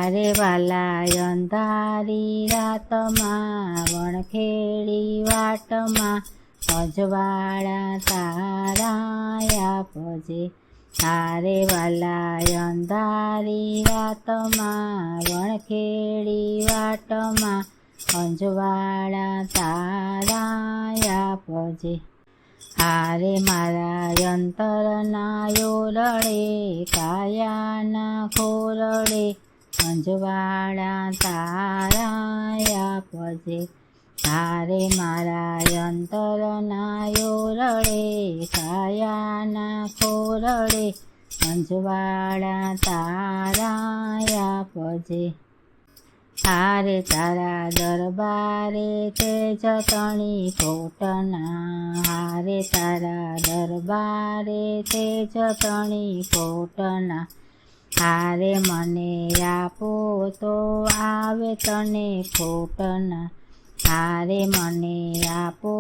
હારે વાલા અંધારી રાતમાં વણખેડી વાટમાં અજવાળા તારા આપજે. હારે વાલા અંધારી રાતમાં વણખેડી વાટમાં અજવાળા તારા આપજે. હારે મારા અંતરના યોરડે કાયાના ખોરડે અંજવાળા તારા આપજે. હારે મારા અંતરના યોરડે કાયાના ખોરડે અંજવાળા તારા આપજે. હારે તારા દરબારે તેજ તણી કોટના. હારે તારા દરબારે તેજ તણી કોટના. હારે મને આપો તો આવે તને ખોટના. હારે મને આપો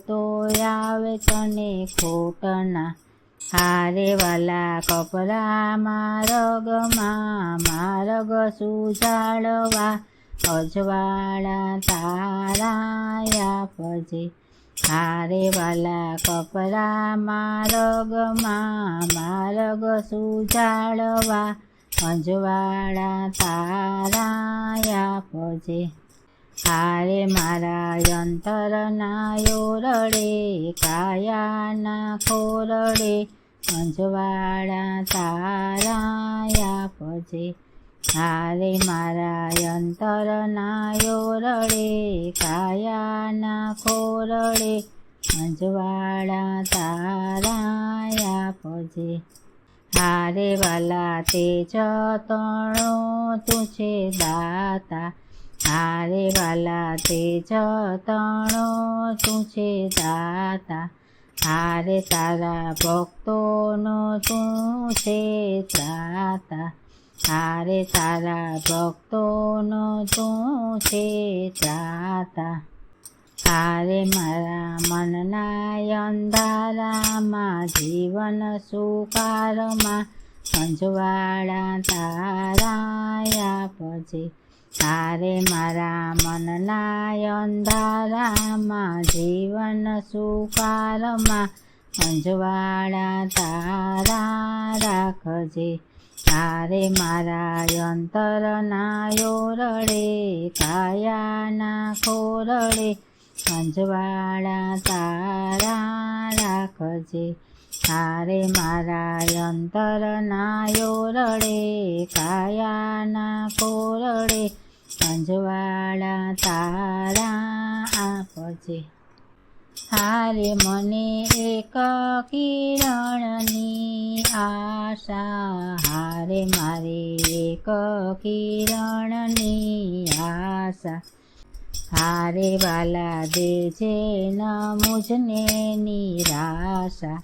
તો આવે તને ખોટના. હારે વાલા કપરા મારગમાં માર્ગ સુજાડવા અજવાળા તારા આપજે. હારે વાલા કપરા માર્ગમાં માર્ગ સુજાડવા અજવાળા તારા આપજે. હારે મારા અંતરના યોરડે કાયાના ખોરડે અંજવાળા તારા આપજે. હારે મારા અંતરના યોરડે કાયાના ખોરડે અંજવાળા તારા આપજે. હારે વાલા તેજ તણો તું છે દાતા. હારે વાલા તેજ તણો તું છે દાતા. હારે તારા ભક્તોનો તું છે ત્રાતા. હારે તારા ભક્તોનો તું છે ત્રાતા. હારે મારા મનના અંધારામાં જીવન સુકારમાં અંજવાળા તારા આપજે. હારે મારા મનના અંધારામાં જીવન સુકારમાં અંજવાળા તારા રાખજે. હારે મારા અંતરના યોરડે કાયાના ખોરડે અંજવાળા તારા રાખજે. હારે મારા અંતરના યોરડે કાયાના ખોરડે અંજવાળા તારા આપજે. હારે મને એક કિરણની આશા. હારે મારે એક કિરણની આશા. હારે વાલા દેજે ન મુજને નિરાશા.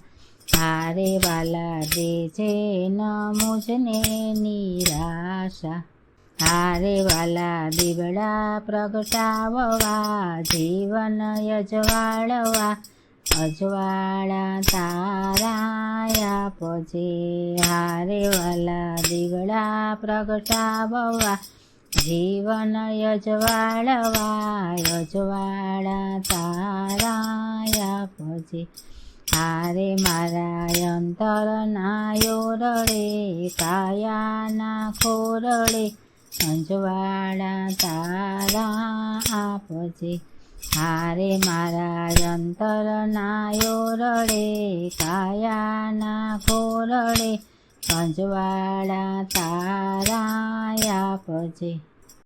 હારે વાલા દેજે ન મુજને નિરાશા. હારે વાલા દીવડા પ્રગટાવવા જીવન અજવાળવા અજવાળા તારા આપજે. હારે વાલા દીવડા પ્રગટાવવા જીવન અજવાળવા અજવાળા તારા આપજે. હારે મારા અંતરના યોરડે કાયાના ખોરડે અંજવાળા તારા આપજે. હારે મારા અંતરના યોરડે કાયાના ખોરડે અંજવાળા તારા આપજે.